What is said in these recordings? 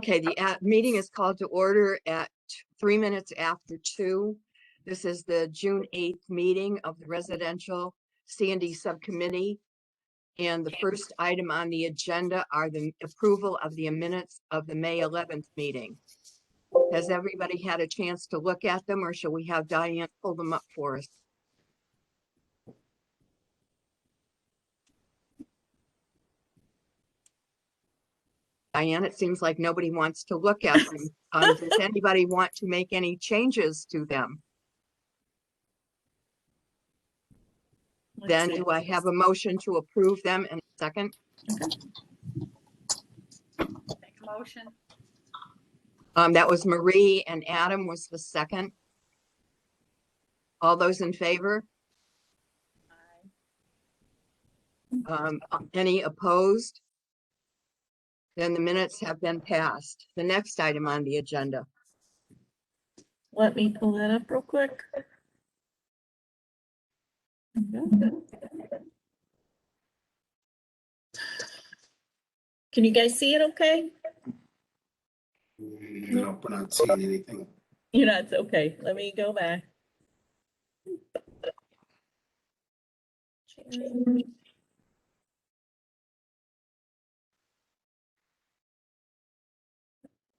Okay, the meeting is called to order at 3 minutes after 2. This is the June 8th meeting of the Residential C&D Subcommittee. And the first item on the agenda are the approval of the minutes of the May 11th meeting. Has everybody had a chance to look at them, or shall we have Diane pull them up for us? Diane, it seems like nobody wants to look at them. Does anybody want to make any changes to them? Then do I have a motion to approve them in a second? Make a motion. That was Marie, and Adam was the second. All those in favor? Aye. Any opposed? Then the minutes have been passed. The next item on the agenda. Let me pull that up real quick. Can you guys see it okay? No, we're not seeing anything. You're not, okay, let me go back.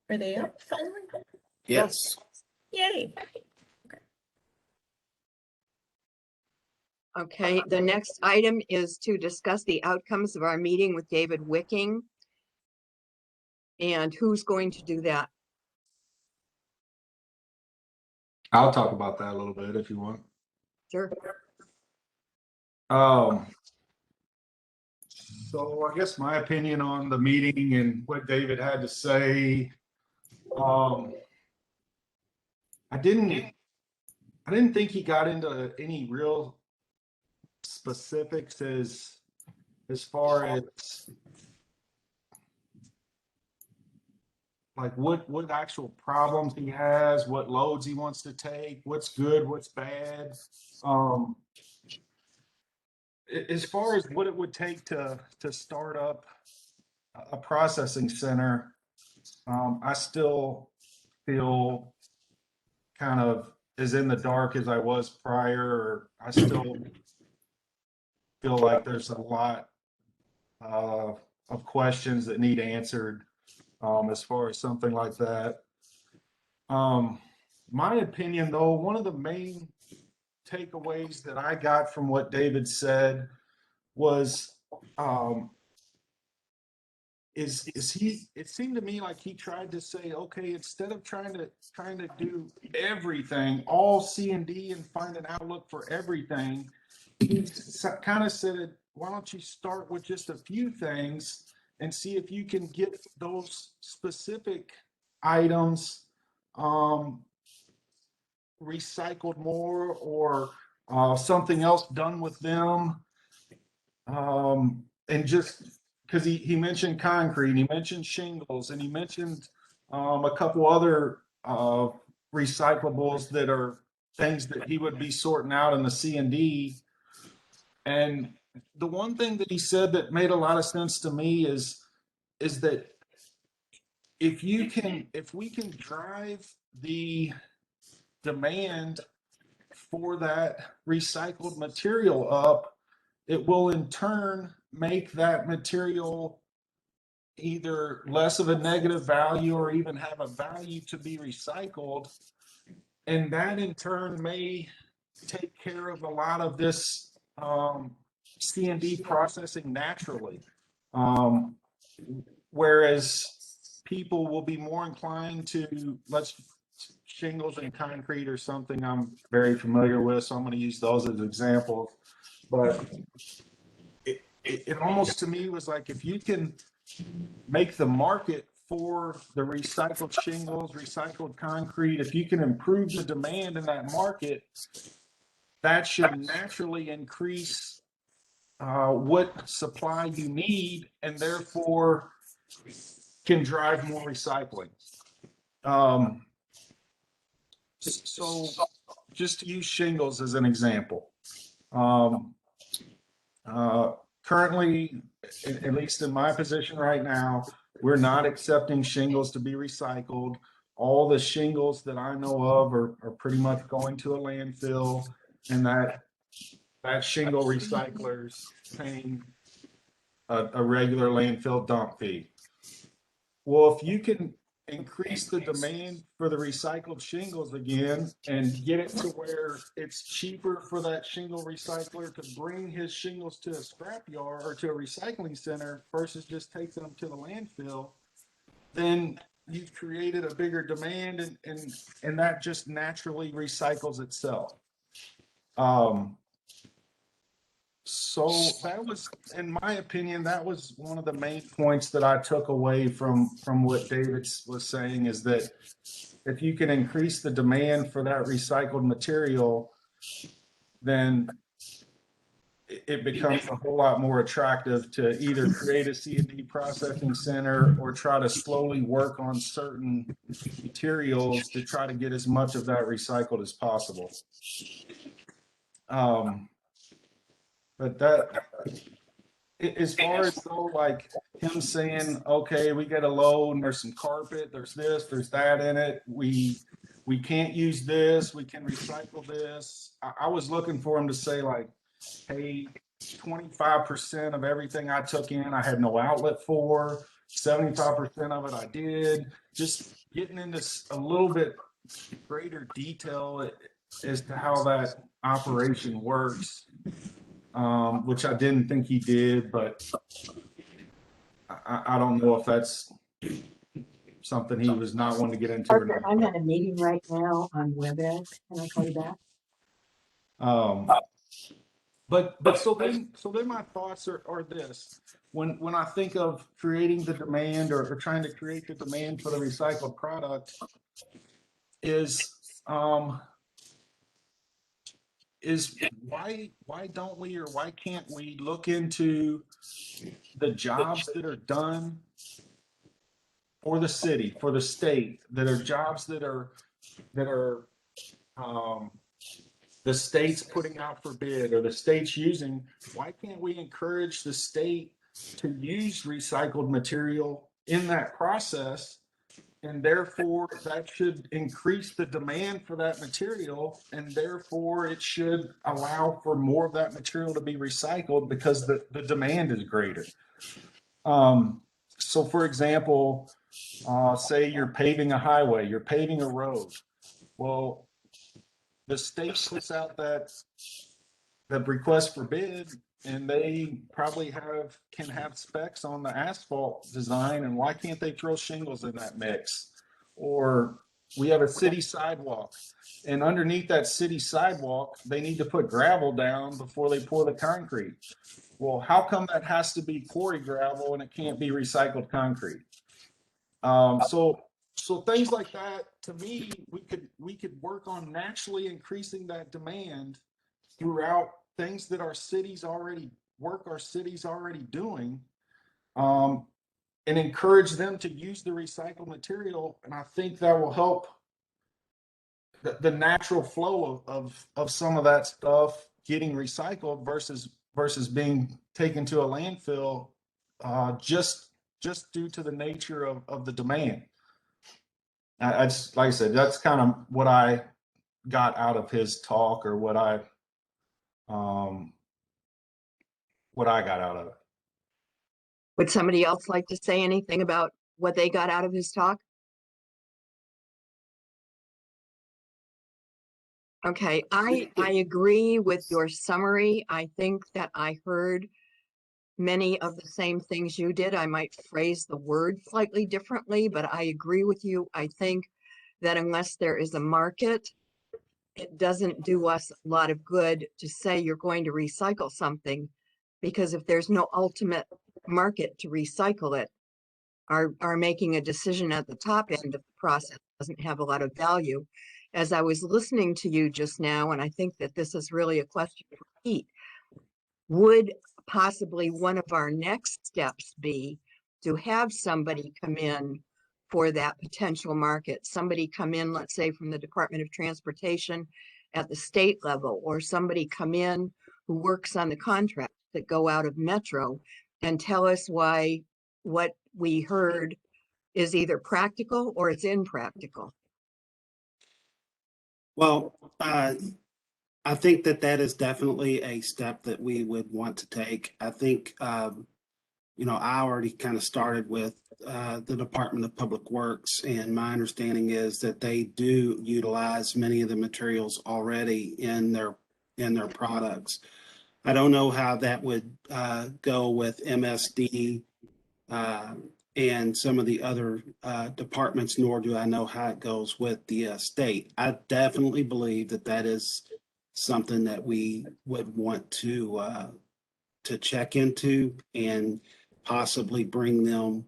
Are they up finally? Yes. Yay. Okay, the next item is to discuss the outcomes of our meeting with David Wicking. And who's going to do that? I'll talk about that a little bit if you want. Sure. So I guess my opinion on the meeting and what David had to say, I didn't think he got into any real specifics as far as like what actual problems he has, what loads he wants to take, what's good, what's bad. As far as what it would take to start up a processing center, I still feel kind of as in the dark as I was prior, or I still feel like there's a lot of questions that need answered as far as something like that. My opinion, though, one of the main takeaways that I got from what David said was it seemed to me like he tried to say, okay, instead of trying to do everything, all C&D and find an outlook for everything, he kind of said, why don't you start with just a few things and see if you can get those specific items recycled more, or something else done with them. And just because he mentioned concrete, he mentioned shingles, and he mentioned a couple other recyclables that are things that he would be sorting out in the C&D. And the one thing that he said that made a lot of sense to me is that if we can drive the demand for that recycled material up, it will in turn make that material either less of a negative value or even have a value to be recycled. And that in turn may take care of a lot of this C&D processing naturally. Whereas people will be more inclined to, shingles and concrete or something I'm very familiar with, so I'm going to use those as examples. But it almost to me was like, if you can make the market for the recycled shingles, recycled concrete, if you can improve the demand in that market, that should naturally increase what supply you need, and therefore can drive more recycling. So just to use shingles as an example, currently, at least in my position right now, We're not accepting shingles to be recycled. All the shingles that I know of are pretty much going to a landfill, and that shingle recycler's paying a regular landfill dump fee. Well, if you can increase the demand for the recycled shingles again and get it to where it's cheaper for that shingle recycler to bring his shingles to a scrapyard or to a recycling center versus just taking them to the landfill, then you've created a bigger demand, and that just naturally recycles itself. So that was, in my opinion, that was one of the main points that I took away from what David was saying, is that if you can increase the demand for that recycled material, then it becomes a whole lot more attractive to either create a C&D processing center or try to slowly work on certain materials to try to get as much of that recycled as possible. But that, as far as though, like him saying, okay, we get a load and there's some carpet, there's this, there's that in it. We can't use this. We can recycle this. I was looking for him to say like, hey, 25% of everything I took in, I had no outlet for. 75% of it I did. Just getting into a little bit greater detail as to how that operation works. Which I didn't think he did, but I don't know if that's something he was not wanting to get into. Arthur, I'm at a meeting right now on WebEx. Can I call you back? But so then my thoughts are this: when I think of creating the demand or trying to create the demand for the recycled product, is why don't we, or why can't we look into the jobs that are done for the city, for the state, that are jobs that are the state's putting out for bid or the state's using? Why can't we encourage the state to use recycled material in that process? And therefore, that should increase the demand for that material, and therefore it should allow for more of that material to be recycled because the demand is greater. So for example, say you're paving a highway, you're paving a road. Well, the state puts out that request for bid, and they probably can have specs on the asphalt design, and why can't they throw shingles in that mix? Or we have a city sidewalk, and underneath that city sidewalk, they need to put gravel down before they pour the concrete. Well, how come that has to be quarry gravel and it can't be recycled concrete? So things like that, to me, we could work on naturally increasing that demand throughout things that our cities already doing, and encourage them to use the recycled material. And I think that will help the natural flow of some of that stuff getting recycled versus being taken to a landfill, just due to the nature of the demand. I just, like I said, that's kind of what I got out of his talk, or what I got out of it. Would somebody else like to say anything about what they got out of his talk? Okay, I agree with your summary. I think that I heard many of the same things you did. I might phrase the word slightly differently, but I agree with you. I think that unless there is a market, it doesn't do us a lot of good to say you're going to recycle something, because if there's no ultimate market to recycle it, our making a decision at the top end of the process doesn't have a lot of value. As I was listening to you just now, and I think that this is really a question for Pete, would possibly one of our next steps be to have somebody come in for that potential market? Somebody come in, let's say from the Department of Transportation at the state level, or somebody come in who works on the contracts that go out of Metro and tell us what we heard is either practical or it's impractical. Well, I think that that is definitely a step that we would want to take. I think, I already kind of started with the Department of Public Works, and my understanding is that they do utilize many of the materials already in their products. I don't know how that would go with MSD and some of the other departments, nor do I know how it goes with the state. I definitely believe that that is something that we would want to check into and possibly bring them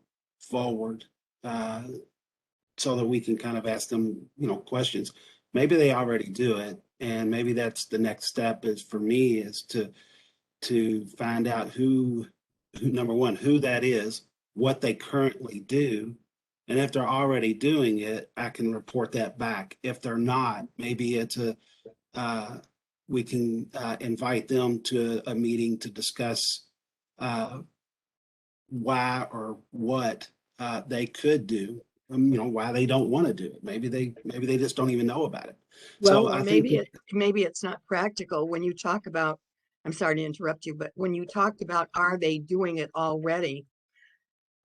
forward so that we can kind of ask them, questions. Maybe they already do it, and maybe that's the next step is for me is to find out who number one, who that is, what they currently do, and if they're already doing it, I can report that back. If they're not, maybe it's we can invite them to a meeting to discuss why or what they could do. Why they don't want to do it. Maybe they just don't even know about it. Well, So or I think maybe it's not practical when you talk about, I'm sorry to interrupt you, but when you talked about, are they doing it already?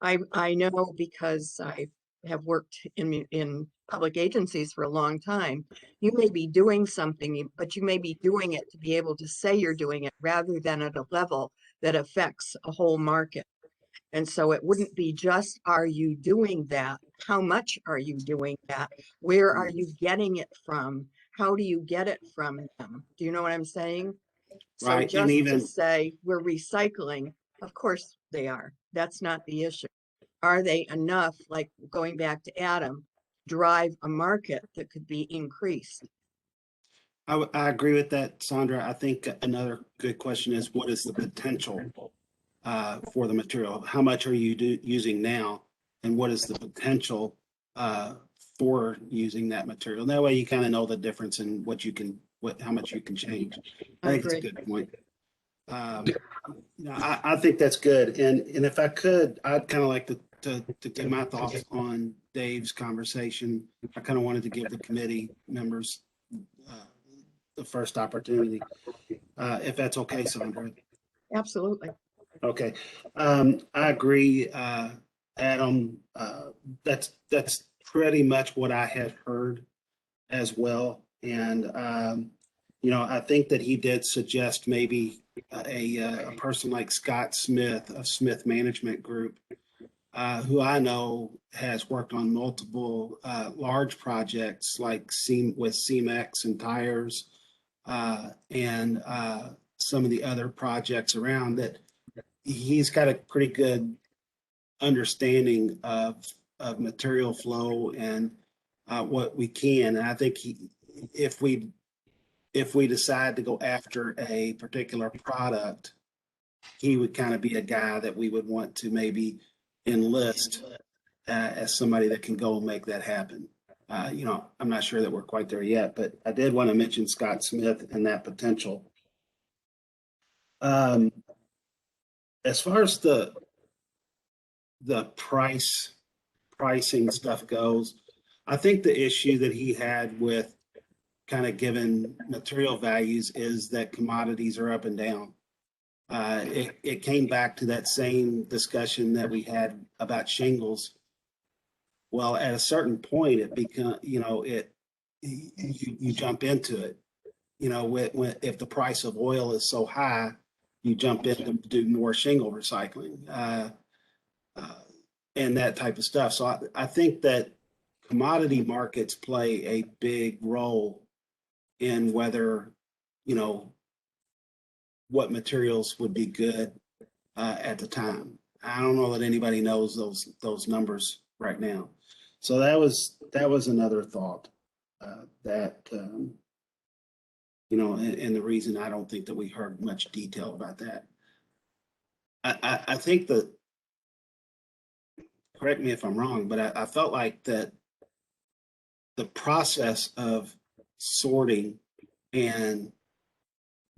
I know because I have worked in public agencies for a long time. You may be doing something, but you may be doing it to be able to say you're doing it rather than at a level that affects a whole market. And so it wouldn't be just, are you doing that? How much are you doing that? Where are you getting it from? How do you get it from them? Do you know what I'm saying? So right, and just to even say we're recycling, of course they are. That's not the issue. Are they enough, like going back to Adam, drive a market that could be increased? I agree with that, Sandra. I think another good question is what is the potential for the material? How much are you using now, and what is the potential for using that material? That way, you kind of know the difference in how much you can change. I I think it's a agree. good point. I think that's good. And if I could, I'd kind of like to give my thoughts on Dave's conversation. I kind of wanted to give the committee members the first opportunity, if that's okay, Sandra. Absolutely. Okay. I agree, Adam. That's pretty much what I had heard as well. And, I think that he did suggest maybe a person like Scott Smith of Smith Management Group, who I know has worked on multiple large projects like with CEMEX and tires and some of the other projects around that he's got a pretty good understanding of material flow and what we can. And I think if we decide to go after a particular product, he would kind of be a guy that we would want to maybe enlist as somebody that can go and make that happen. I'm not sure that we're quite there yet, but I did want to mention Scott Smith and that potential. As far as the pricing stuff goes, I think the issue that he had with kind of given material values is that commodities are up and down. It came back to that same discussion that we had about shingles. Well, at a certain point, it become you jump into it. If the price of oil is so high, you jump in to do more shingle recycling and that type of stuff. So I think that commodity markets play a big role in whether what materials would be good at the time. I don't know that anybody knows those numbers right now. So that was another thought that and the reason I don't think that we heard much detail about that. I think that, correct me if I'm wrong, but I felt like that the process of sorting and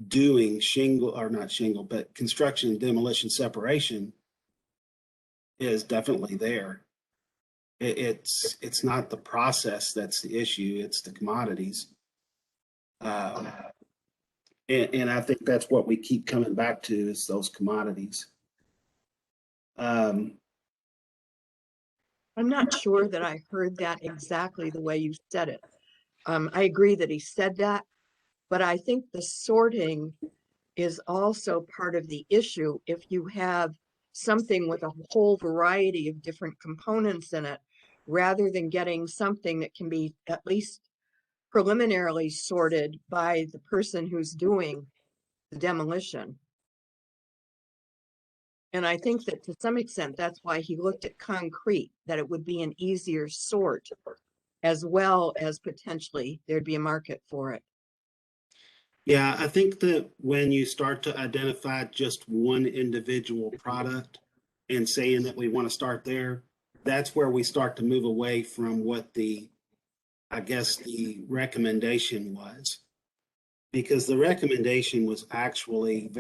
doing shingle or not shingle, but construction and demolition separation is definitely there. It's not the process that's the issue, it's the commodities. Um, and I think that's what we keep coming back to is those commodities. Um, I'm not sure that I heard that exactly the way you said it. I agree that he said that, but I think the sorting is also part of the issue. If you have something with a whole variety of different components in it, rather than getting something that can be at least preliminarily sorted by the person who's doing the demolition. And I think that to some extent, that's why he looked at concrete, that it would be an easier sort, as well as potentially there'd be a market for it. yeah, I think that when you start to identify just one individual product and saying that we want to start there, that's where we start to move away from what I guess the recommendation was. Because the recommendation was actually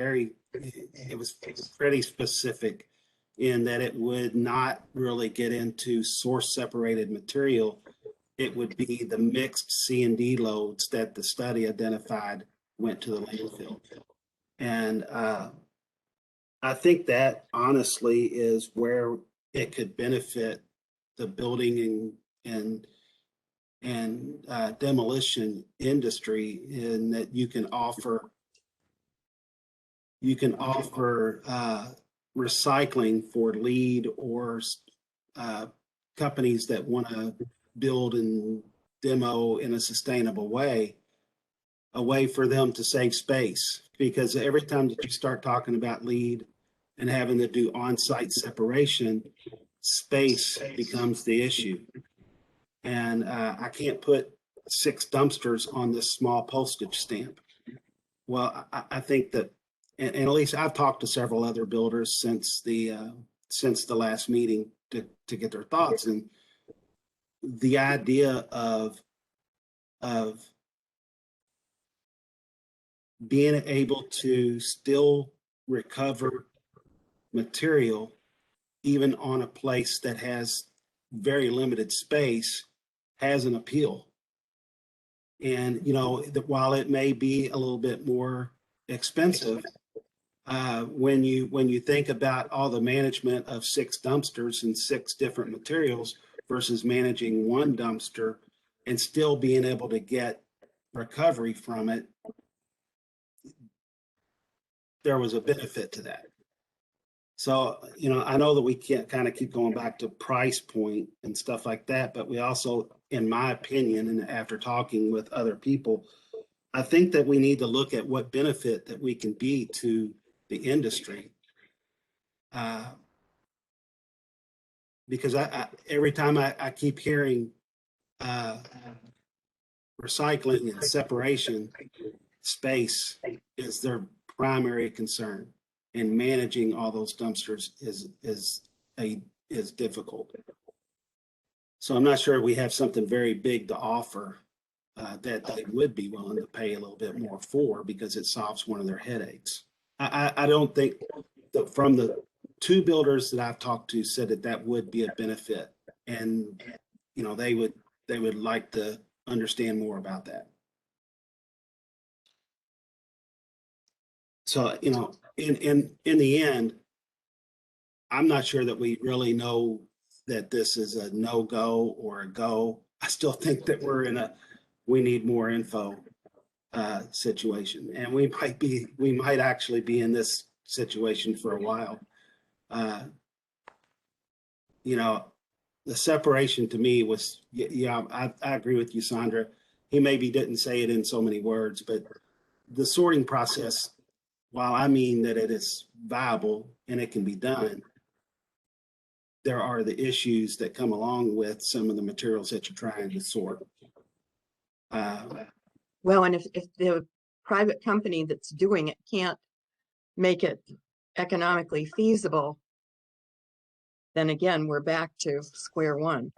it was pretty specific in that it would not really get into source separated material. It would be the mixed C and D loads that the study identified went to the landfill. And I think that honestly is where it could benefit the building and demolition industry in that you can offer recycling for lead or companies that want to build and demo in a sustainable way, a way for them to save space. Because every time that you start talking about lead and having to do on-site separation, space becomes the issue. And I can't put 6 dumpsters on this small postage stamp. Well, I think that, and at least I've talked to several other builders since the last meeting to get their thoughts. And the idea of being able to still recover material even on a place that has very limited space has an appeal. And while it may be a little bit more expensive, when you think about all the management of 6 dumpsters and 6 different materials versus managing one dumpster and still being able to get recovery from it, there was a benefit to that. So, I know that we can't kind of keep going back to price point and stuff like that, but we also, in my opinion, and after talking with other people, I think that we need to look at what benefit that we can be to the industry. Because every time I keep hearing recycling and separation, space is their primary concern. And managing all those dumpsters is difficult. So I'm not sure we have something very big to offer that they would be willing to pay a little bit more for because it solves one of their headaches. I don't think that from the 2 builders that I've talked to said that would be a benefit, and they would like to understand more about that. So, in the end, I'm not sure that we really know that this is a no-go or a go. I still think that we're in we need more info situation, and we might actually be in this situation for a while. The separation to me was, I agree with you, Sandra. He maybe didn't say it in so many words, but the sorting process, while I mean that it is viable and it can be done, there are the issues that come along with some of the materials that you're trying to sort. Well, and if the private company that's doing it can't make it economically feasible, then again, we're back to square one.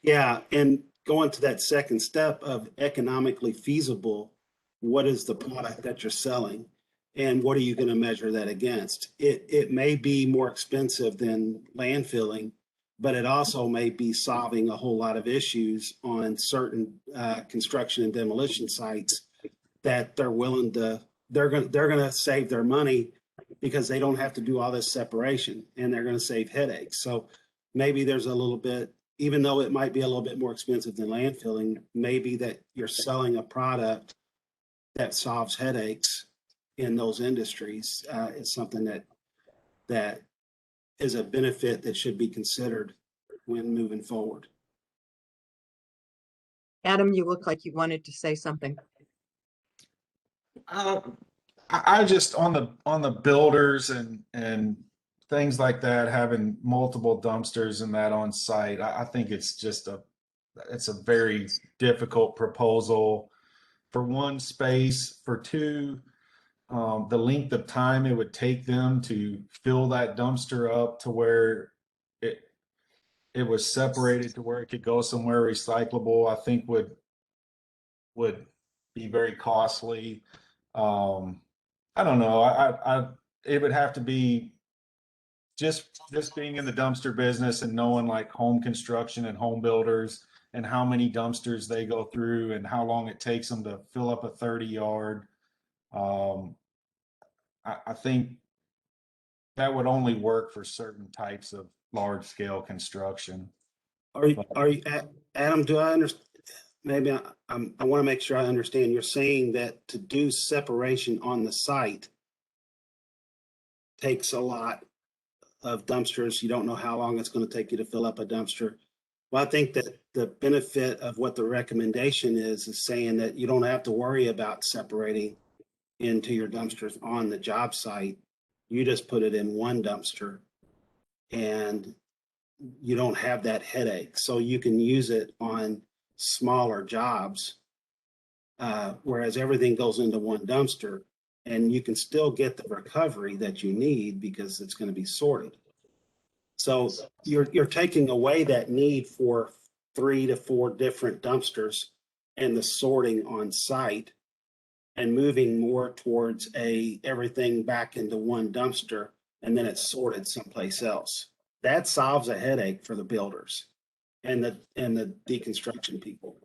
Yeah, and going to that second step of economically feasible, what is the product that you're selling? And what are you going to measure that against? It may be more expensive than landfilling, but it also may be solving a whole lot of issues on certain construction and demolition sites that they're willing to, they're going to save their money because they don't have to do all this separation, and they're going to save headaches. So maybe there's a little bit, even though it might be a little bit more expensive than landfilling, maybe that you're selling a product that solves headaches in those industries is something that is a benefit that should be considered when moving forward. Adam, you look like you wanted to say something. I just on the builders and things like that, having multiple dumpsters and that on site, I think it's a very difficult proposal. For one, space. For two, the length of time it would take them to fill that dumpster up to where it was separated to where it could go somewhere recyclable, I think would be very costly. I don't know. It would have to be just being in the dumpster business and knowing like home construction and home builders and how many dumpsters they go through and how long it takes them to fill up a 30-yard. I think that would only work for certain types of large scale construction. Are you, Adam, do I understand? Maybe I want to make sure I understand. You're saying that to do separation on the site takes a lot of dumpsters. You don't know how long it's going to take you to fill up a dumpster. Well, I think that the benefit of what the recommendation is saying that you don't have to worry about separating into your dumpsters on the job site. You just put it in one dumpster and you don't have that headache. So you can use it on smaller jobs, whereas everything goes into one dumpster and you can still get the recovery that you need because it's going to be sorted. So you're taking away that need for 3 to 4 different dumpsters and the sorting on site and moving more towards everything back into one dumpster and then it's sorted someplace else. That solves a headache for the builders and the deconstruction people.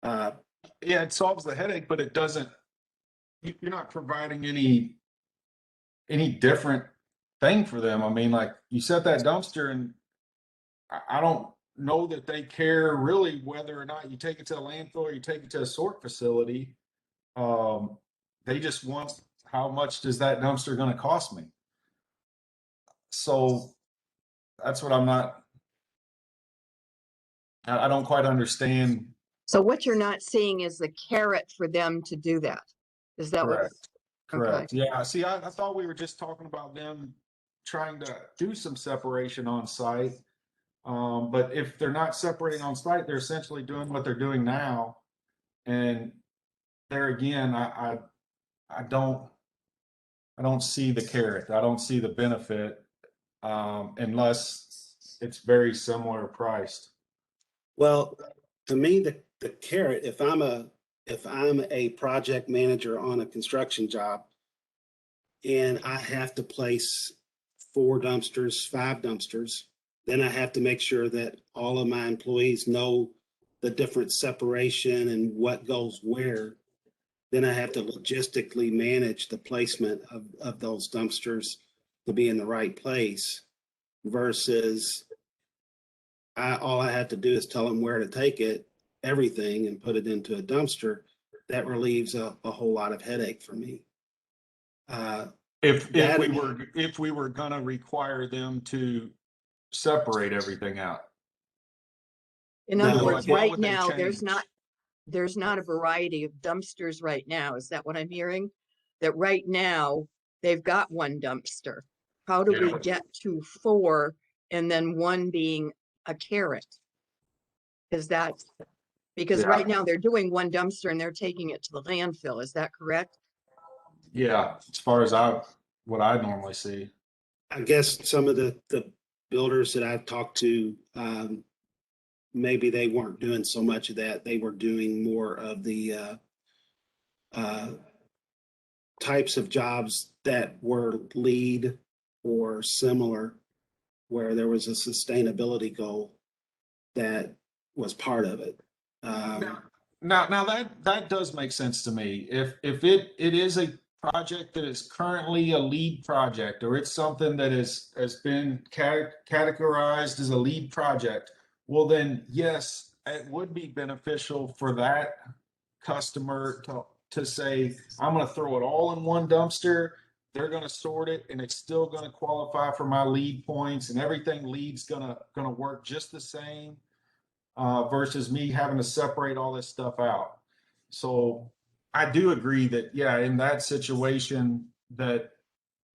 Yeah, it solves the headache, but it doesn't, you're not providing any different thing for them. I mean, like you set that dumpster and I don't know that they care really whether or not you take it to a landfill or you take it to a sort facility. They just want, how much does that dumpster going to cost me? So that's what I don't quite understand. So what you're not seeing is the carrot for them to do that. Is that what? Correct. Correct. Yeah. See, I thought we were just talking about them trying to do some separation on site. But if they're not separating on site, they're essentially doing what they're doing now. And there again, I don't see the carrot. I don't see the benefit, unless it's very similar priced. Well, to me, the carrot, if I'm a project manager on a construction job and I have to place 4 dumpsters, 5 dumpsters, then I have to make sure that all of my employees know the different separation and what goes where. Then I have to logistically manage the placement of those dumpsters to be in the right place versus all I have to do is tell them where to take it, everything, and put it into a dumpster. That relieves a whole lot of headache for me. If we were gonna require them to separate everything out. In No, other like, words, what right would they now, change? there's not a variety of dumpsters right now. Is that what I'm hearing? That right now, they've got one dumpster. How do we Yeah. get to 4 and then 1 being a carrot? Is that, because Yeah. right now they're doing one dumpster and they're taking it to the landfill. Is that correct? Yeah, as far as what I normally see. I guess some of the builders that I've talked to, maybe they weren't doing so much of that. They were doing more of the types of jobs that were lead or similar, where there was a sustainability goal that was part of it. Now that does make sense to me. If it is a project that is currently a lead project, or it's something that has been categorized as a lead project, well then yes, it would be beneficial for that customer to say, I'm going to throw it all in one dumpster. They're going to sort it, and it's still going to qualify for my lead points, and everything lead's going to work just the same. Versus me having to separate all this stuff out. So I do agree that, yeah, in that situation, that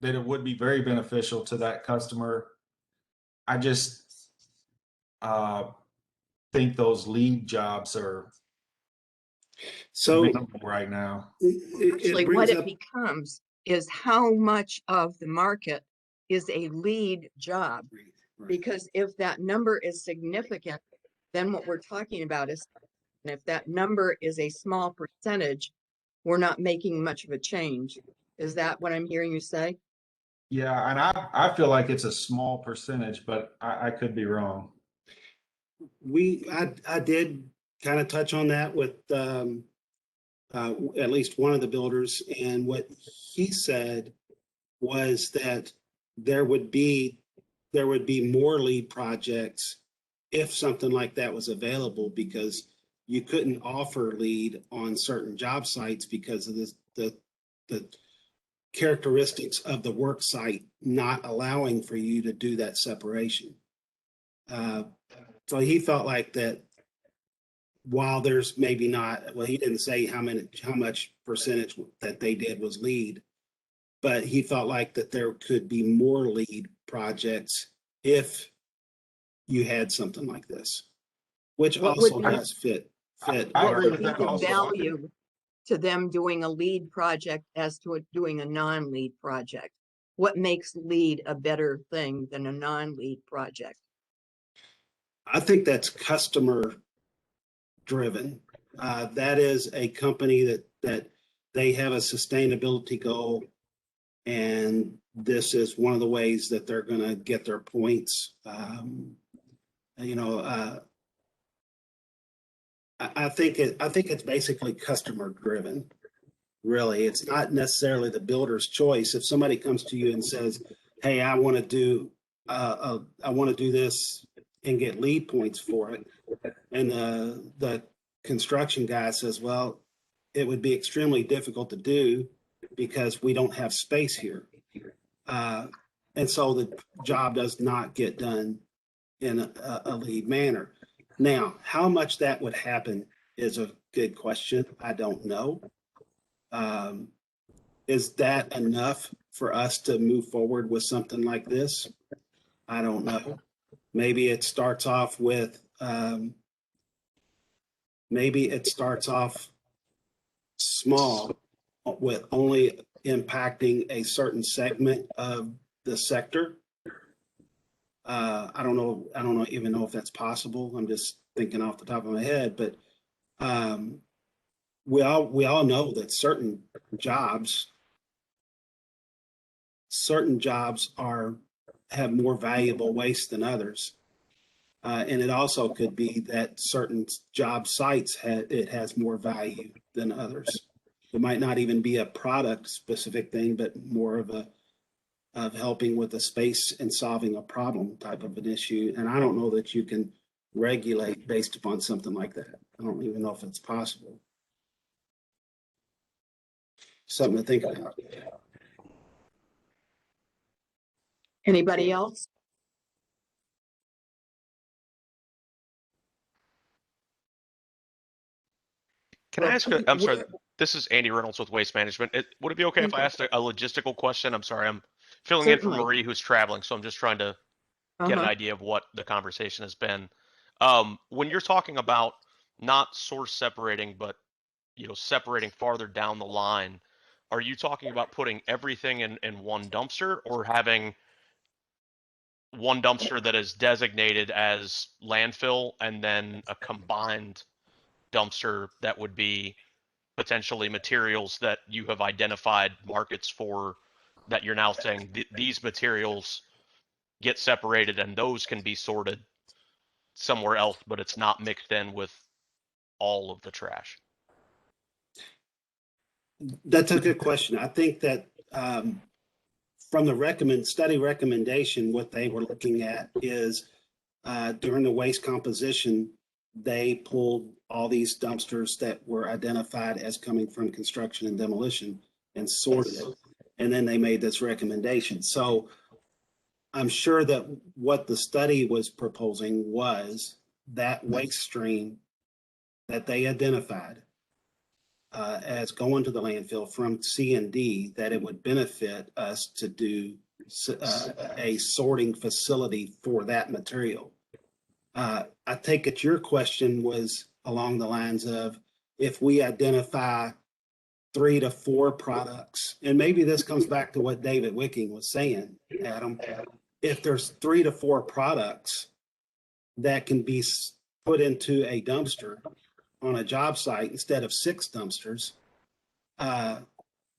it would be very beneficial to that customer. I just think those lead jobs are So minimal right now. it Actually, what brings it up, becomes is how much of the market is a lead job. right. Because if that number is significant, then what we're talking about is, and if that number is a small percentage, we're not making much of a change. Is that what I'm hearing you say? Yeah, and I feel like it's a small percentage, but I could be wrong. I did kind of touch on that with at least one of the builders, and what he said was that there would be more lead projects if something like that was available, because you couldn't offer lead on certain job sites because of the characteristics of the work site not allowing for you to do that separation. So he felt like that while there's maybe not, well, he didn't say how much percentage that they did was lead, but he felt like that there could be more lead projects if you had something like this, which What would also be- does fit. I What agree would with be that the also. value to them doing a lead project as to doing a non-lead project? What makes lead a better thing than a non-lead project? I think that's customer driven. That is a company that they have a sustainability goal, and this is one of the ways that they're going to get their points. I think it's basically customer driven. Really, it's not necessarily the builder's choice. If somebody comes to you and says, "Hey, I want to do this and get lead points for it," and the construction guy says, "Well, it would be extremely difficult to do because we don't have space here," and so the job does not get done in a lead manner. Now, how much that would happen is a good question. I don't know. Is that enough for us to move forward with something like this? I don't know. Maybe it starts off with, small, with only impacting a certain segment of the sector. I don't know, even know if that's possible. I'm just thinking off the top of my head, but we all know that certain jobs have more valuable waste than others. And it also could be that certain job sites has more value than others. It might not even be a product specific thing, but more of helping with a space and solving a problem type of an issue. And I don't know that you can regulate based upon something like that. I don't even know if it's possible. Something to think about. Anybody else? Can I ask Well, I'm sorry, where- this is Andy Reynolds with Waste Management. Would it be okay if I asked a logistical question? I'm sorry, I'm filling in for Certainly. Marie who's traveling, so I'm just trying to get an Uh-huh. idea of what the conversation has been. When you're talking about not source separating, but separating farther down the line, are you talking about putting everything in one dumpster, or having one dumpster that is designated as landfill and then a combined dumpster that would be potentially materials that you have identified markets for, that you're now saying these materials get separated and those can be sorted somewhere else, but it's not mixed in with all of the trash? That's a good question. I think that from the study recommendation, what they were looking at is during the waste composition, they pulled all these dumpsters that were identified as coming from construction and demolition and sorted it. And then they made this recommendation. So I'm sure that what the study was proposing was that waste stream that they identified as going to the landfill from C&D, that it would benefit us to do a sorting facility for that material. I take it your question was along the lines of, if we identify 3 to 4 products, and maybe this comes back to what David Wicking was saying, Adam, if there's 3 to 4 products that can be put into a dumpster on a job site instead of 6 dumpsters,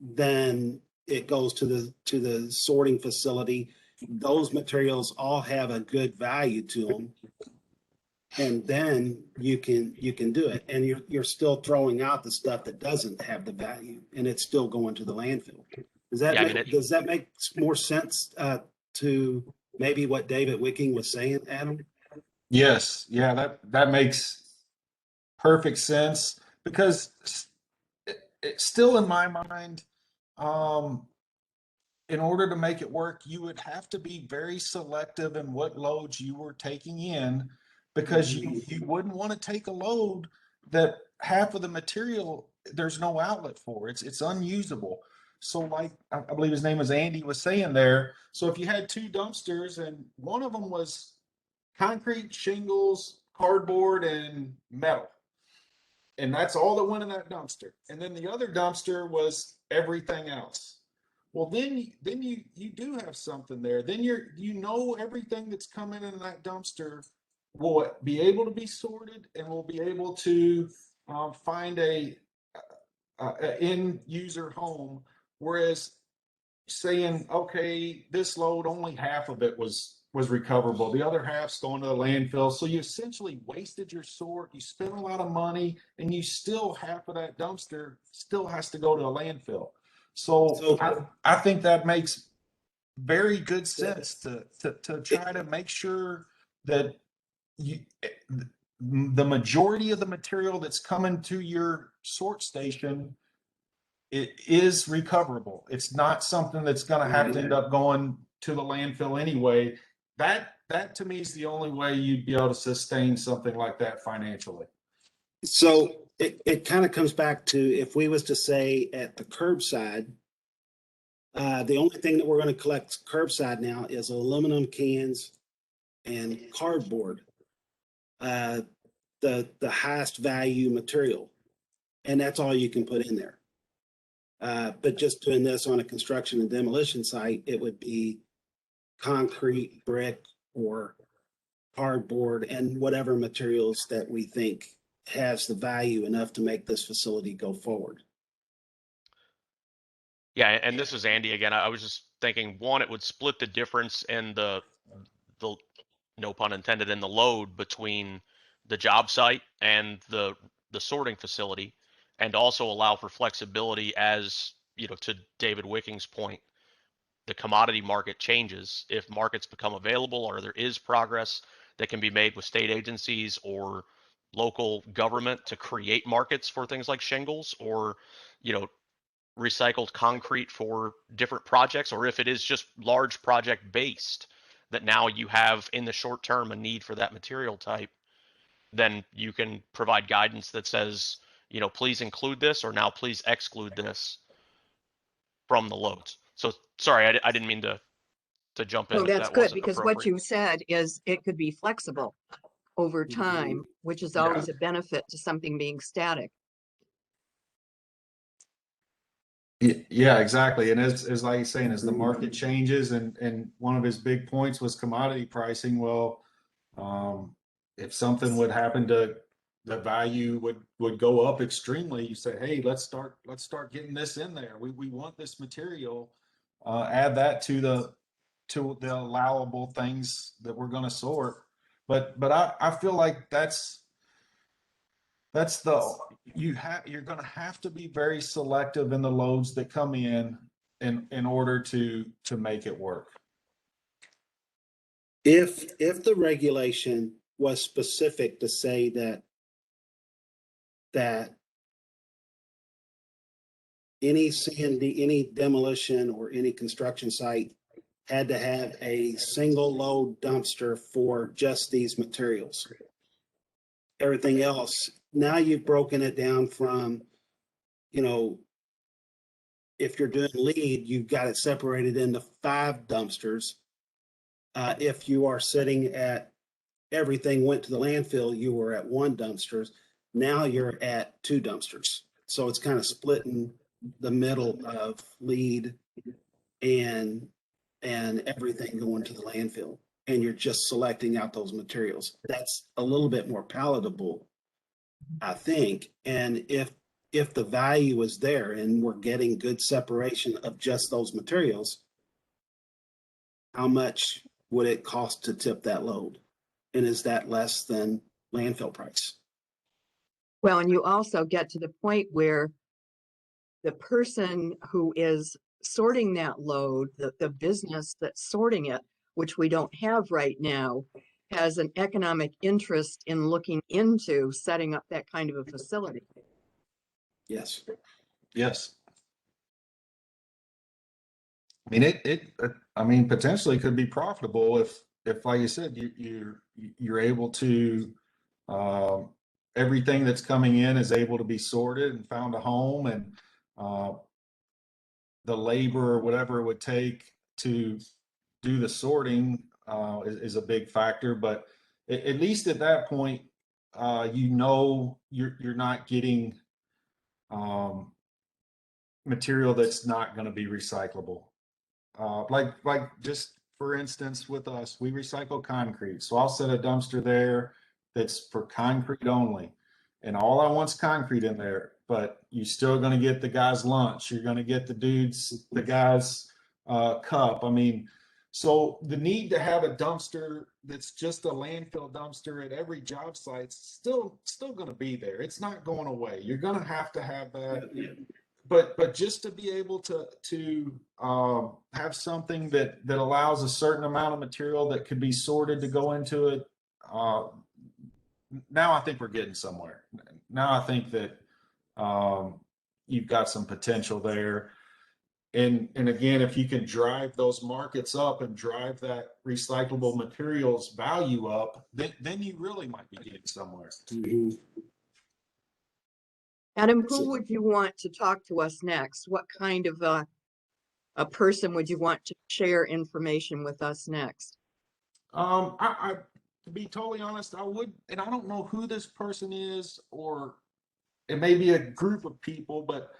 then it goes to the sorting facility. Those materials all have a good value to them, and then you can do it. And you're still throwing out the stuff that doesn't have the value, and it's still going to the landfill. Does that make more sense to maybe what David Wicking was saying, Adam? Yes, yeah, that makes perfect sense, because it's still in my mind, in order to make it work, you would have to be very selective in what loads you were taking in, because you wouldn't want to take a load that half of the material there's no outlet for. It's unusable. So like I believe his name was Andy was saying there. So if you had 2 dumpsters and one of them was concrete, shingles, cardboard, and metal, and that's all that went in that dumpster, and then the other dumpster was everything else, well, then you do have something there. Then everything that's coming in that dumpster will be able to be sorted, and will be able to find a end user home. Whereas saying, okay, this load, only half of it was recoverable, the other half's going to the landfill. So you essentially wasted your sort, you spent a lot of money, and you still, half of that dumpster still has to go to a landfill. So I think that makes very good sense to try to make sure that the majority of the material that's coming to your sort station, it is recoverable. It's not something that's going to have to end up going to the landfill anyway. That to me is the only way you'd be able to sustain something like that financially. So it kind of comes back to, if we was to say at the curbside, the only thing that we're going to collect curbside now is aluminum cans and cardboard, the highest value material, and that's all you can put in there. But just doing this on a construction and demolition site, it would be concrete, brick, or cardboard, and whatever materials that we think has the value enough to make this facility go forward. Yeah, and this is Andy again. I was just thinking, one, it would split the difference in the no pun intended, in the load between the job site and the sorting facility, and also allow for flexibility as, to David Wicking's point, the commodity market changes. If markets become available, or there is progress that can be made with state agencies or local government to create markets for things like shingles, or, recycled concrete for different projects, or if it is just large project based, that now you have in the short term a need for that material type, then you can provide guidance that says, please include this, or now please exclude this from the loads. So sorry, I didn't mean to jump in. So if that's that good, wasn't because what appropriate. you said is it could be flexible over time, which is always a benefit to something being static. Yeah, exactly. And as like he's saying, as the market changes, and one of his big points was commodity pricing. Well, if something would happen to the value would go up extremely. You say, hey, let's start getting this in there. We want this material. Add that to the allowable things that we're going to sort. But I feel like you're going to have to be very selective in the loads that come in order to make it work. If the regulation was specific to say that any CND, any demolition or any construction site had to have a single load dumpster for just these materials. Everything else, now you've broken it down from, if you're doing lead, you've got it separated into 5 dumpsters. If you are sitting at everything went to the landfill, you were at 1 dumpster. Now you're at 2 dumpsters. So it's kind of splitting the middle of lead and everything going to the landfill. And you're just selecting out those materials. That's a little bit more palatable, I think. And if the value is there and we're getting good separation of just those materials, how much would it cost to tip that load? And is that less than landfill price? Well, and you also get to the point where the person who is sorting that load, the business that's sorting it, which we don't have right now, has an economic interest in looking into setting up that kind of a facility. Yes. Yes. I mean, potentially could be profitable if like you said, you're able to, everything that's coming in is able to be sorted and found a home, and the labor or whatever it would take to do the sorting is a big factor. But at least at that point, you're not getting material that's not going to be recyclable. Like just for instance, with us, we recycle concrete. So I'll set a dumpster there that's for concrete only. And all I want's concrete in there, but you're still going to get the guy's lunch. You're going to get the guy's cup. I mean, so the need to have a dumpster that's just a landfill dumpster at every job site's still going to be there. It's not going away. You're going to have that. But just to be able to have something that allows a certain amount of material that could be sorted to go into it, now I think we're getting somewhere. Now I think that you've got some potential there. And again, if you can drive those markets up and drive that recyclable materials value up, then you really might be getting somewhere. Mm-hmm. Adam, who would you want to talk to us next? What kind of a person would you want to share information with us next? I to be totally honest, I would, and I don't know who this person is, or it may be a group of people, but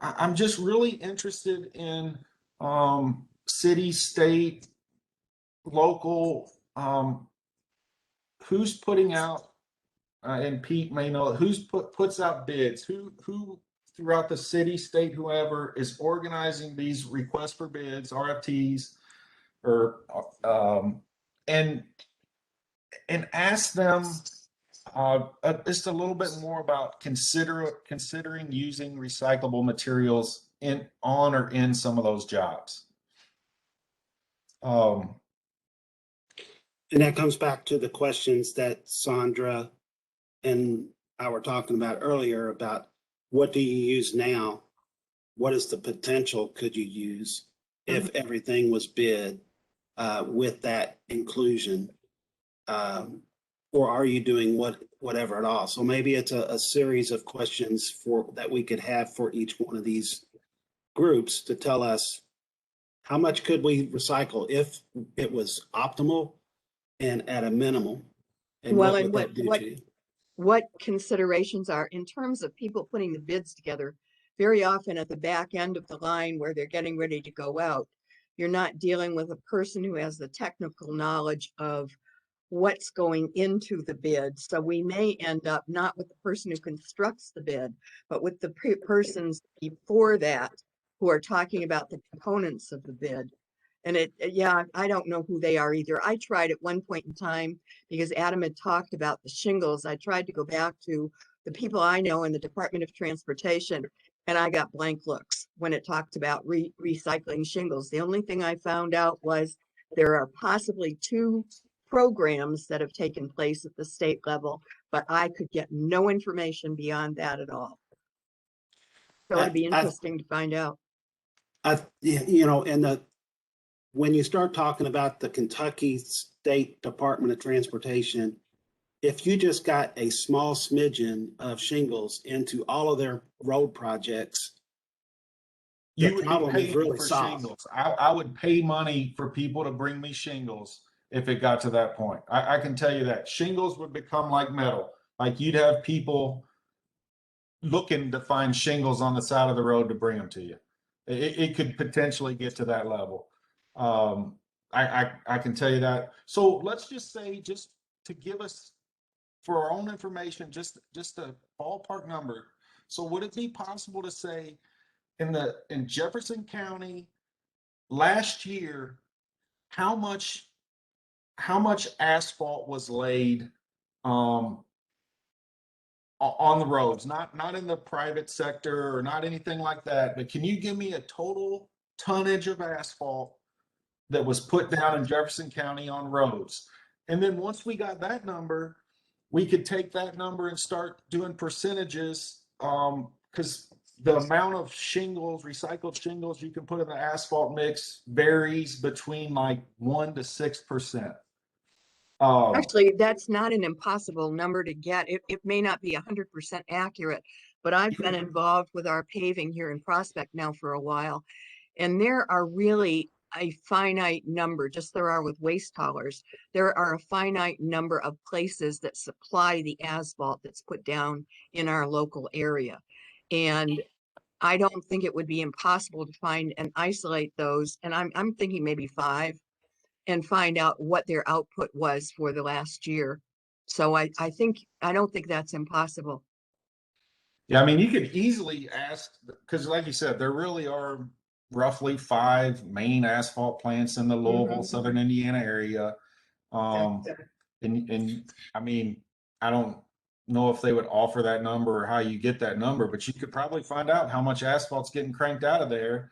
I'm just really interested in city, state, local, who's putting out, and Pete may know, who's puts out bids, who throughout the city, state, whoever is organizing these requests for bids, RFTs, or and ask them just a little bit more about considering using recyclable materials on or in some of those jobs. And that comes back to the questions that Sandra and I were talking about earlier about what do you use now? What is the potential could you use if everything was bid with that inclusion? Or are you doing whatever at all? So maybe it's a series of questions that we could have for each one of these groups to tell us how much could we recycle if it was optimal and at a minimum. And Well, what and would that do to you? what considerations are in terms of people putting the bids together? Very often at the back end of the line where they're getting ready to go out, you're not dealing with a person who has the technical knowledge of what's going into the bid. So we may end up not with the person who constructs the bid, but with the persons before that who are talking about the components of the bid. And yeah, I don't know who they are either. I tried at one point in time, because Adam had talked about the shingles, I tried to go back to the people I know in the Department of Transportation, and I got blank looks when it talked about recycling shingles. The only thing I found out was there are possibly 2 programs that have taken place at the state level, but I could get no information beyond that at all. So it'd be I- interesting to find out. you know, when you start talking about the Kentucky State Department of Transportation, if you just got a small smidgen of shingles into all of their road projects, the You would be problem is paying really for solved. shingles. I would pay money for people to bring me shingles if it got to that point. I can tell you that shingles would become like metal. Like you'd have people looking to find shingles on the side of the road to bring them to you. It could potentially get to that level. I can tell you that. So let's just say, just to give us for our own information, just a ballpark number. So would it be possible to say in Jefferson County last year, how much asphalt was laid on the roads, not in the private sector or not anything like that, but can you give me a total tonnage of asphalt that was put down in Jefferson County on roads? And then once we got that number, we could take that number and start doing percentages, because the amount of shingles, recycled shingles you can put in the asphalt mix varies between like 1% to 6%. Actually, that's not an impossible number to get. It may not be 100% accurate, but I've been involved with our paving here in Prospect now for a while. And there are really a finite number, just there are with waste haulers. There are a finite number of places that supply the asphalt that's put down in our local area. And I don't think it would be impossible to find and isolate those. And I'm thinking maybe 5, and find out what their output was for the last year. So I don't think that's impossible. Yeah, I mean, you could easily ask, because like you said, there really are roughly 5 main asphalt plants in the Louisville, Mhm. Southern Indiana area. And I mean, I don't know if they would offer that number or how you get that number, but you could probably find out how much asphalt's getting cranked out of there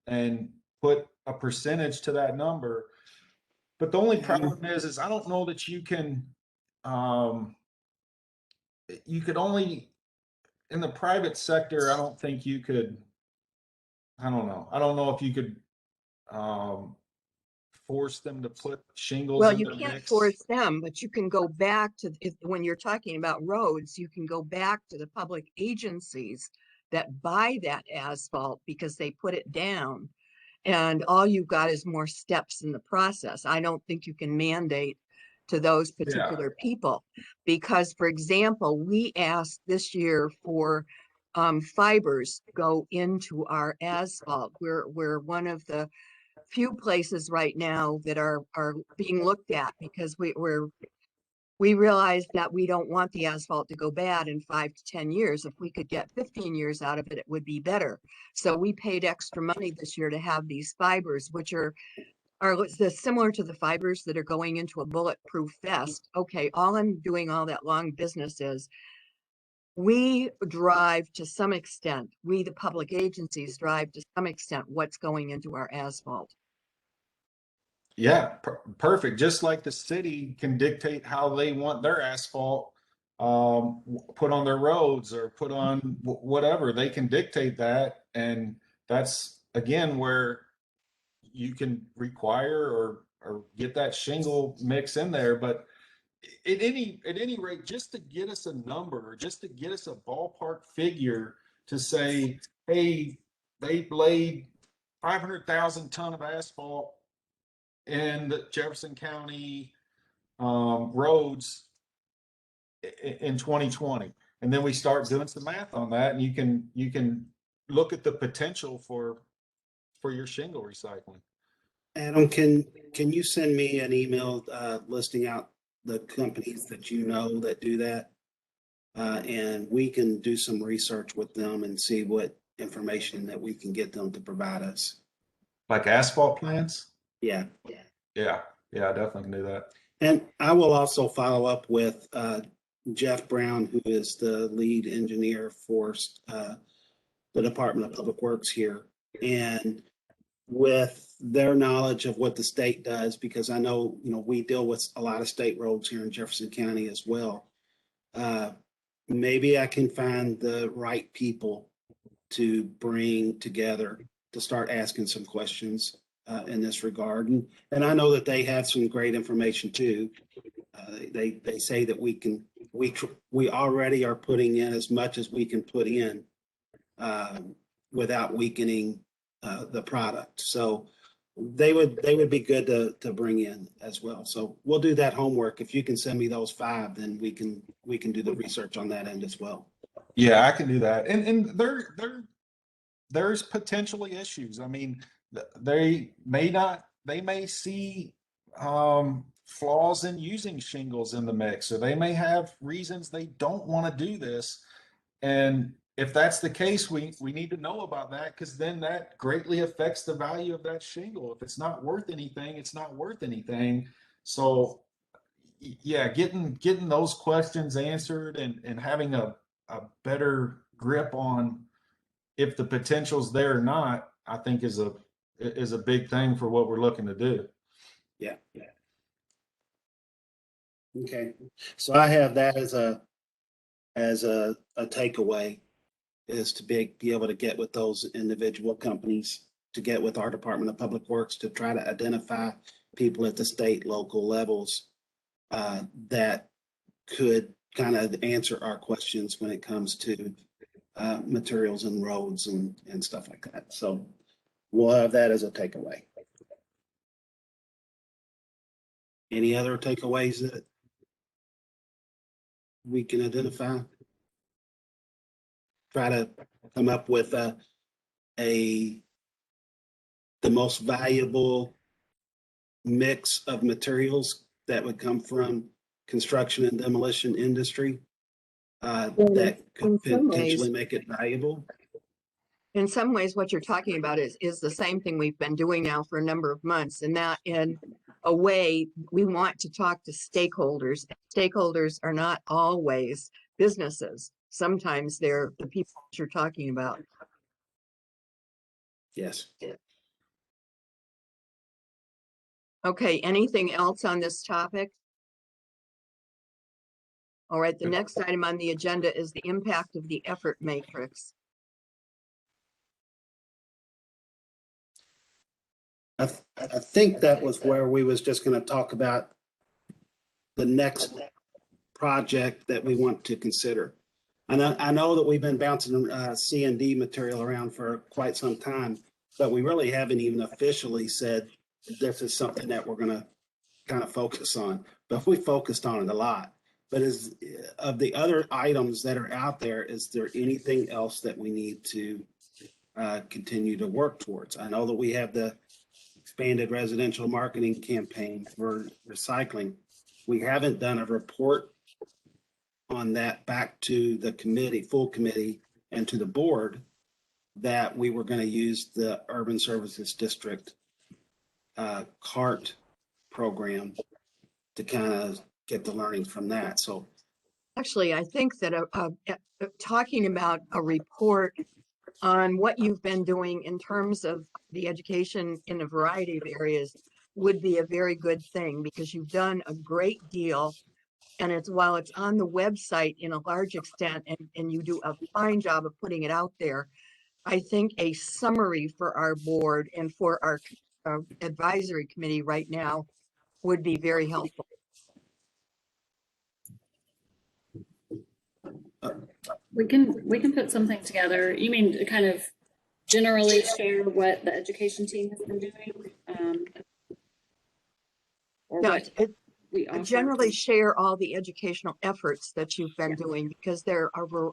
and put a percentage to that number. But the only problem is I don't know that you could only, in the private sector, I don't think you could, I don't know. I don't know if you could force them to put shingles Well, in you their can't mix. force them, but you can go back to, when you're talking about roads, you can go back to the public agencies that buy that asphalt because they put it down. And all you've got is more steps in the process. I don't think you can mandate to those particular people. Because, for example, we asked this year for fibers go into our asphalt. We're one of the few places right now that are being looked at, because we realized that we don't want the asphalt to go bad in 5 to 10 years. If we could get 15 years out of it, it would be better. So we paid extra money this year to have these fibers, which are similar to the fibers that are going into a bulletproof vest. Okay, all I'm doing all that long business is we drive to some extent, we, the public agencies, drive to some extent what's going into our asphalt. Yeah, perfect. Just like the city can dictate how they want their asphalt put on their roads or put on whatever, they can dictate that. And that's again where you can require or get that shingle mix in there. But at any rate, just to get us a number, or just to get us a ballpark figure to say, hey, they laid 500,000 ton of asphalt in the Jefferson County roads in 2020, and then we start doing some math on that, and you can look at the potential for your shingle recycling. Adam, can you send me an email listing out the companies that you know that do that. And we can do some research with them and see what information that we can get them to provide us. Like asphalt plants? Yeah. Yeah, yeah, I definitely can do that. And I will also follow up with Jeff Brown, who is the lead engineer for the Department of Public Works here. And with their knowledge of what the state does, because I know, we deal with a lot of state roads here in Jefferson County as well. Maybe I can find the right people to bring together to start asking some questions in this regard. And I know that they have some great information too. They say that we already are putting in as much as we can put in without weakening the product. So they would be good to bring in as well. So we'll do that homework. If you can send me those 5, then we can do the research on that end as well. Yeah, I can do that. And there's potentially issues. I mean, they may see flaws in using shingles in the mix, or they may have reasons they don't want to do this. And if that's the case, we need to know about that, because then that greatly affects the value of that shingle. If it's not worth anything, it's not worth anything. So yeah, getting those questions answered and having a better grip on if the potential's there or not, I think is a big thing for what we're looking to do. Yeah. Okay. So I have that as a takeaway, is to be able to get with those individual companies, to get with our Department of Public Works, to try to identify people at the state, local levels that could kind of answer our questions when it comes to materials and roads and stuff like that. So we'll have that as a takeaway. Any other takeaways that we can identify? Try to come up with the most valuable mix of materials that would come from construction and demolition industry that could in some ways- potentially make it valuable. In some ways, what you're talking about is the same thing we've been doing now for a number of months, and that in a way, we want to talk to stakeholders. Stakeholders are not always businesses. Sometimes they're the people that you're talking about. Yes. Okay, anything else on this topic? All right, the next item on the agenda is the impact of the effort matrix. I think that was where we was just going to talk about the next project that we want to consider. I know that we've been bouncing C&D material around for quite some time, but we really haven't even officially said this is something that we're going to kind of focus on. But we focused on it a lot. But of the other items that are out there, is there anything else that we need to continue to work towards? I know that we have the expanded residential marketing campaign for recycling. We haven't done a report on that back to the committee, full committee, and to the board, that we were going to use the Urban Services District CART program to kind of get the learnings from that. So Actually, I think that talking about a report on what you've been doing in terms of the education in a variety of areas would be a very good thing, because you've done a great deal. And while it's on the website in a large extent, and you do a fine job of putting it out there, I think a summary for our board and for our advisory committee right now would be very helpful. We can put something together. You mean to kind of generally share what the education team has been doing? Or No, what? we I offer. generally share all the educational efforts that you've been Yeah. doing because there are,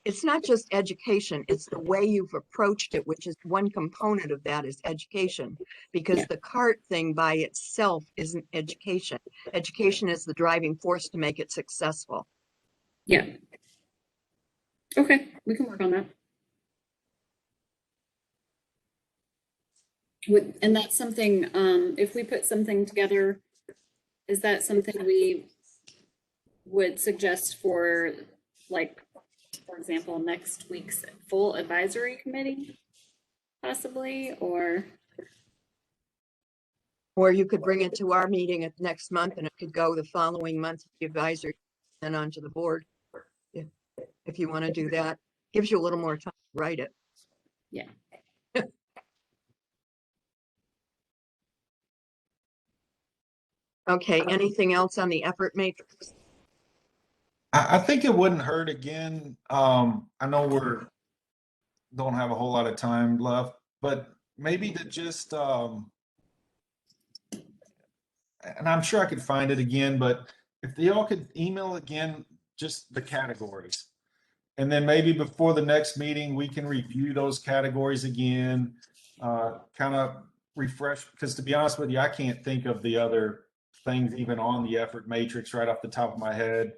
it's not just education, it's the way you've approached it, which is one component of that is education. Because Yeah. the CART thing by itself isn't education. Education is the driving force to make it successful. Yeah. Okay, we can work on that. And that's something, if we put something together, is that something we would suggest for, like, for example, next week's full advisory committee, possibly, or? Or you could bring it to our meeting at next month and it could go the following month, the advisory, and onto the board. If you want to do that, gives you a little more time to write it. Yeah. Okay, anything else on the effort matrix? I think it wouldn't hurt again. I know don't have a whole lot of time left, but maybe to just, and I'm sure I could find it again, but if they all could email again, just the categories. And then maybe before the next meeting, we can review those categories again, kind of refresh, because to be honest with you, I can't think of the other things even on the effort matrix right off the top of my head,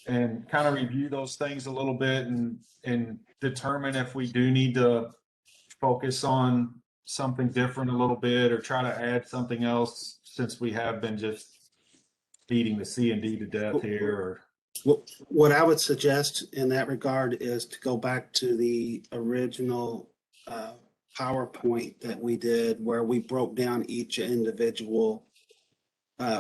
and kind of review those things a little bit and determine if we do need to focus on something different a little bit or try to add something else, since we have been just beating the C&D to death here. Or What I would suggest in that regard is to go back to the original PowerPoint that we did, where we broke down each individual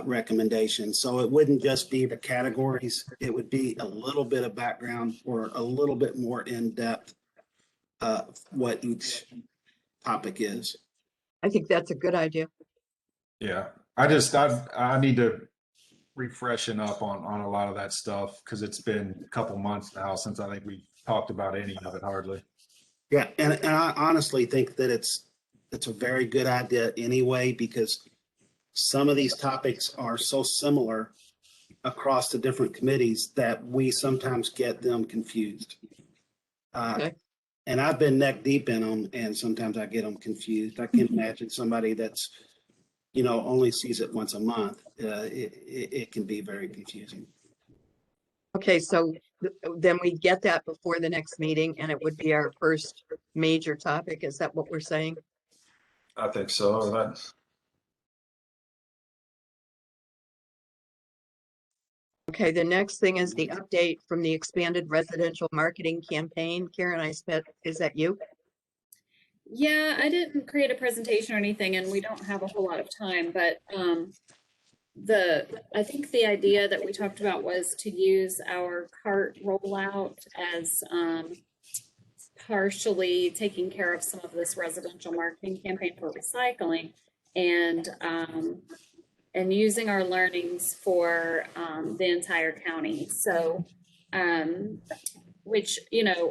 recommendation. So it wouldn't just be the categories, it would be a little bit of background or a little bit more in-depth what each topic is. I think that's a good idea. yeah, I need to refreshing up on a lot of that stuff, because it's been a couple months now since I think we talked about any of it hardly. Yeah, and I honestly think that it's a very good idea anyway, because some of these topics are so similar across the different committees that we sometimes get them confused. Okay. And I've been neck deep in them, and sometimes I get them confused. I can imagine somebody that's, only sees it once a month. It can be very confusing. Okay, so then we get that before the next meeting and it would be our first major topic. Is that what we're saying? I think so. Okay, the next thing is the update from the expanded residential marketing campaign. Karen, is that you? Yeah, I didn't create a presentation or anything, and we don't have a whole lot of time, but I think the idea that we talked about was to use our CART rollout as partially taking care of some of this residential marketing campaign for recycling, and using our learnings for the entire county. So which,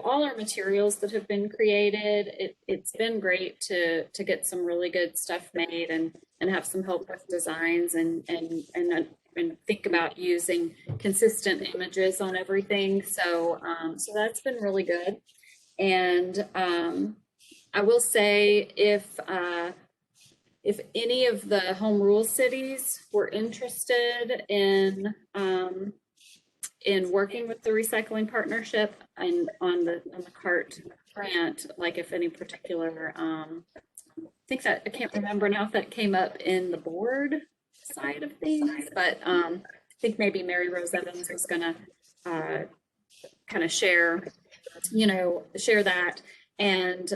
all our materials that have been created, it's been great to get some really good stuff made and have some help with designs and think about using consistent images on everything. So that's been really good. And I will say, if any of the home rule cities were interested in working with the recycling partnership and on the CART grant, like if any particular, I can't remember now if that came up in the board side of things, but I think maybe Mary Rose Evans was gonna kind of share that. And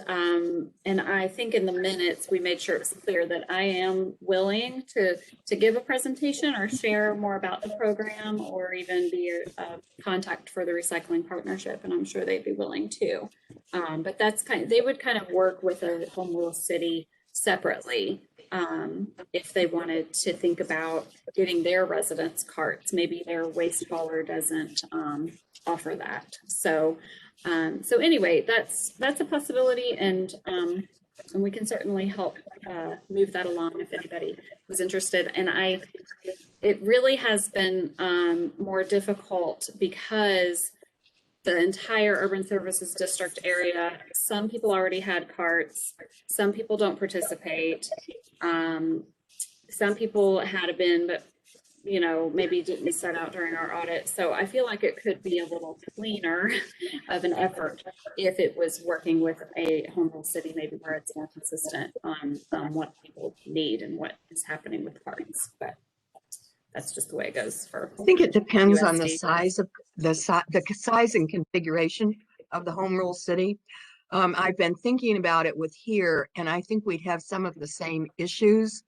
I think in the minutes, we made sure it was clear that I am willing to give a presentation or share more about the program, or even be a contact for the recycling partnership. And I'm sure they'd be willing to. But that's they would kind of work with a home rule city separately if they wanted to think about getting their residents carts. Maybe their waste hauler doesn't offer that. So anyway, that's a possibility, and And we can certainly help move that along if anybody was interested. And it really has been more difficult because the entire urban services district area, some people already had carts, some people don't participate. Some people had a bin, but you know, maybe didn't set out during our audit. So I feel like it could be a little cleaner of an effort if it was working with a home rule city, maybe where it's more consistent on what people need and what is happening with carts. But that's just the way it goes for. I think it depends on the USD. size of the size and configuration of the home rule city. I've been thinking about it with here, and I think we'd have some of the same issues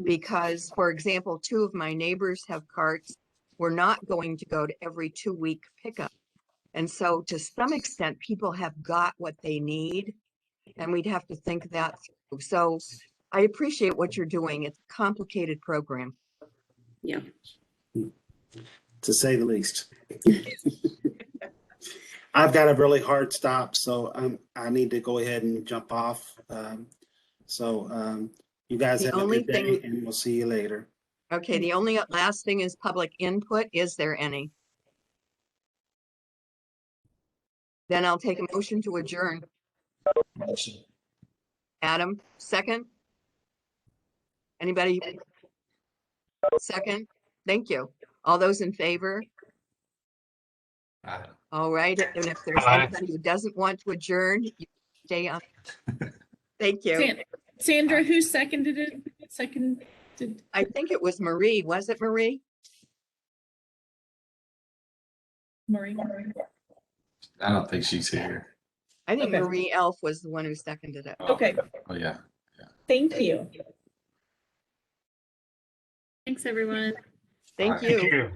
because, for example, 2 of my neighbors have carts. We're not going to go to every 2-week pickup. And so to some extent, people have got what they need, and we'd have to think that through. So I appreciate what you're doing. It's a complicated program. Yeah. To say the least. I've got a really hard stop, so I need to go ahead and jump off. You guys The have a only good day, thing- and we'll see you later. Okay, the only last thing is public input. Is there any? Then I'll take a motion to adjourn. Adam, second? Anybody? Second? Thank you. All those in favor? All right, and if there's anybody who doesn't want to adjourn, you stay on. Thank you. Sandra, who seconded it? Seconded, I think it was Marie. Was it Marie? Maureen? I don't think she's here. I think Okay. Marie Elf was the one who seconded it. Okay, Oh, yeah. thank you. Thanks, everyone. Thank Thank you.